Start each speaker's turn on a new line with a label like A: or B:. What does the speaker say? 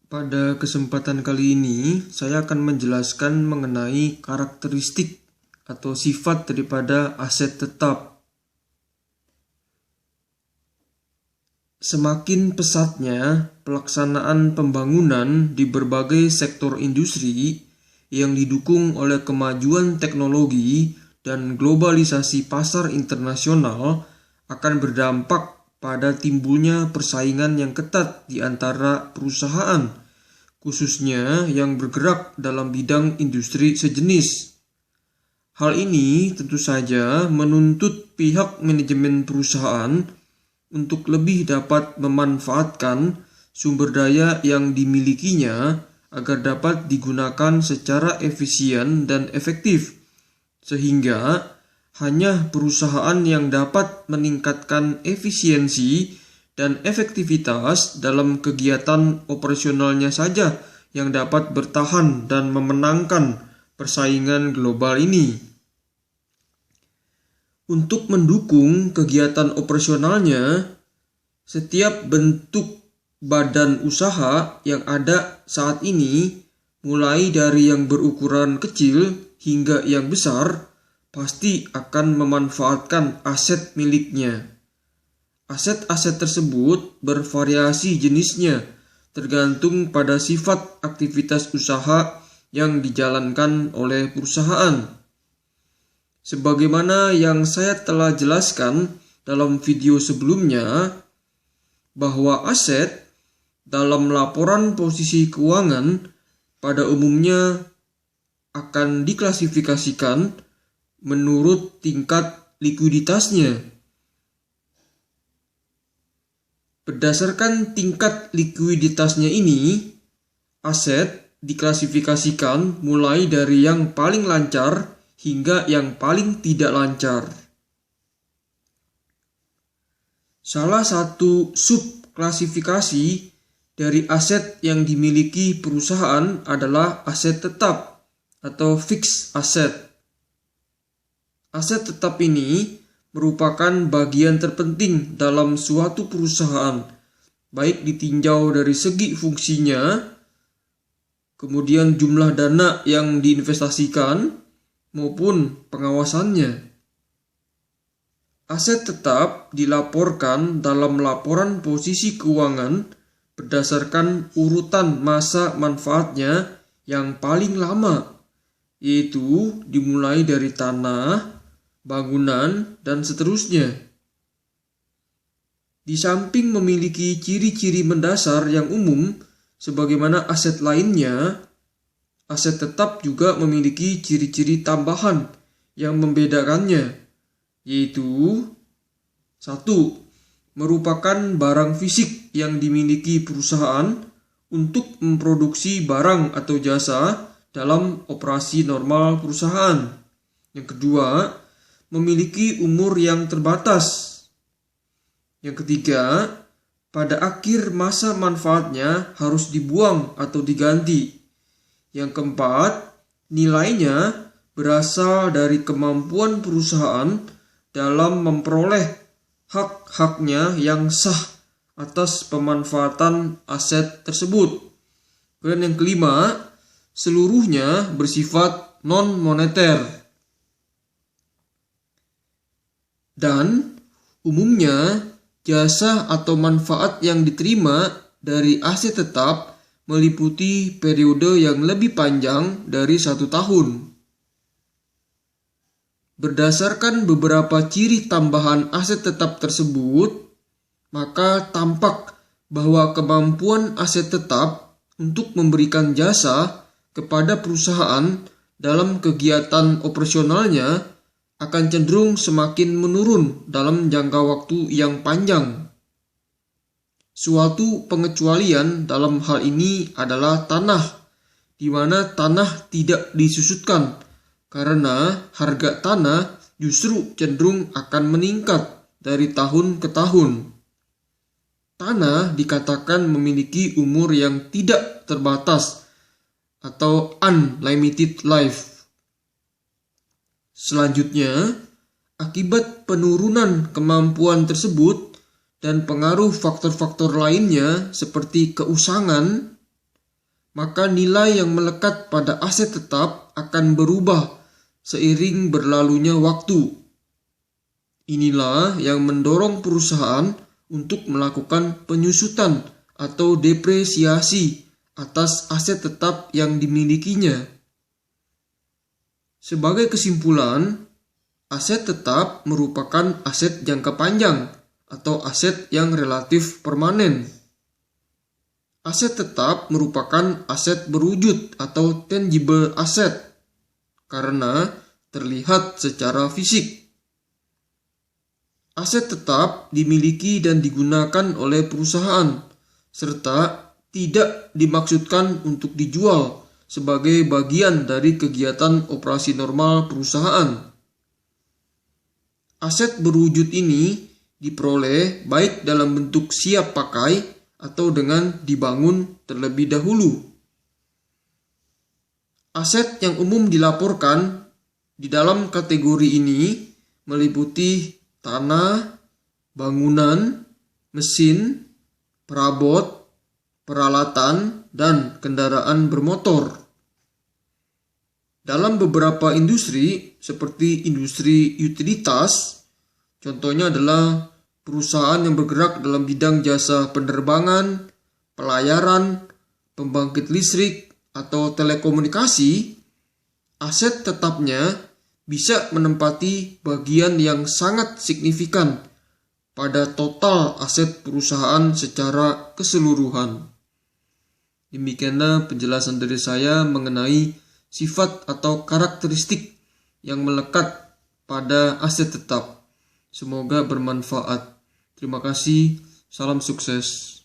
A: Pada kesempatan kali ini, saya akan menjelaskan mengenai karakteristik atau sifat daripada aset tetap. Semakin pesatnya pelaksanaan pembangunan di berbagai sektor industri yang didukung oleh kemajuan teknologi dan globalisasi pasar internasional akan berdampak pada timbulnya persaingan yang ketat di antara perusahaan, khususnya yang bergerak dalam bidang industri sejenis. Hal ini tentu saja menuntut pihak manajemen perusahaan untuk lebih dapat memanfaatkan sumber daya yang dimilikinya agar dapat digunakan secara efisien dan efektif, sehingga hanya perusahaan yang dapat meningkatkan efisiensi dan efektivitas dalam kegiatan operasionalnya saja yang dapat bertahan dan memenangkan persaingan global ini. Untuk mendukung kegiatan operasionalnya, setiap bentuk badan usaha yang ada saat ini, mulai dari yang berukuran kecil hingga yang besar, pasti akan memanfaatkan aset miliknya. Aset-aset tersebut bervariasi jenisnya, tergantung pada sifat aktivitas usaha yang dijalankan oleh perusahaan. Sebagaimana yang saya telah jelaskan dalam video sebelumnya, bahwa aset dalam laporan posisi keuangan pada umumnya akan diklasifikasikan menurut tingkat likuiditasnya. Berdasarkan tingkat likuiditasnya ini, aset diklasifikasikan mulai dari yang paling lancar hingga yang paling tidak lancar. Salah satu subklasifikasi dari aset yang dimiliki perusahaan adalah aset tetap atau fixed asset. Aset tetap ini merupakan bagian terpenting dalam suatu perusahaan, baik ditinjau dari segi fungsinya, kemudian jumlah dana yang diinvestasikan, maupun pengawasannya. Aset tetap dilaporkan dalam laporan posisi keuangan berdasarkan urutan masa manfaatnya yang paling lama, yaitu dimulai dari tanah, bangunan, dan seterusnya. Di samping memiliki ciri-ciri mendasar yang umum sebagaimana aset lainnya, aset tetap juga memiliki ciri-ciri tambahan yang membedakannya, yaitu 1. Merupakan barang fisik yang dimiliki perusahaan untuk memproduksi barang atau jasa dalam operasi normal perusahaan. Yang kedua, memiliki umur yang terbatas. Yang ketiga, pada akhir masa manfaatnya harus dibuang atau diganti. Yang keempat, nilainya berasal dari kemampuan perusahaan dalam memperoleh hak-haknya yang sah atas pemanfaatan aset tersebut. Dan yang kelima, seluruhnya bersifat non-moneter. Dan umumnya jasa atau manfaat yang diterima dari aset tetap meliputi periode yang lebih panjang dari 1 tahun. Berdasarkan beberapa ciri tambahan aset tetap tersebut, maka tampak bahwa kemampuan aset tetap untuk memberikan jasa kepada perusahaan dalam kegiatan operasionalnya akan cenderung semakin menurun dalam jangka waktu yang panjang. Suatu pengecualian dalam hal ini adalah tanah, di mana tanah tidak disusutkan karena harga tanah justru cenderung akan meningkat dari tahun ke tahun. Tanah dikatakan memiliki umur yang tidak terbatas atau unlimited life. Selanjutnya, akibat penurunan kemampuan tersebut dan pengaruh faktor-faktor lainnya seperti keusangan, maka nilai yang melekat pada aset tetap akan berubah seiring berlalunya waktu. Inilah yang mendorong perusahaan untuk melakukan penyusutan atau depresiasi atas aset tetap yang dimilikinya. Sebagai kesimpulan, aset tetap merupakan aset jangka panjang atau aset yang relatif permanen. Aset tetap merupakan aset berwujud atau tangible asset karena terlihat secara fisik. Aset tetap dimiliki dan digunakan oleh perusahaan serta tidak dimaksudkan untuk dijual sebagai bagian dari kegiatan operasi normal perusahaan. Aset berwujud ini diperoleh baik dalam bentuk siap pakai atau dengan dibangun terlebih dahulu. Aset yang umum dilaporkan di dalam kategori ini meliputi tanah, bangunan, mesin, perabot, peralatan, dan kendaraan bermotor. Dalam beberapa industri seperti industri utilitas, contohnya adalah perusahaan yang bergerak dalam bidang jasa penerbangan, pelayaran, pembangkit listrik, atau telekomunikasi, aset tetapnya bisa menempati bagian yang sangat signifikan pada total aset perusahaan secara keseluruhan. Demikianlah penjelasan dari saya mengenai sifat atau karakteristik yang melekat pada aset tetap. Semoga bermanfaat. Terima kasih, salam sukses.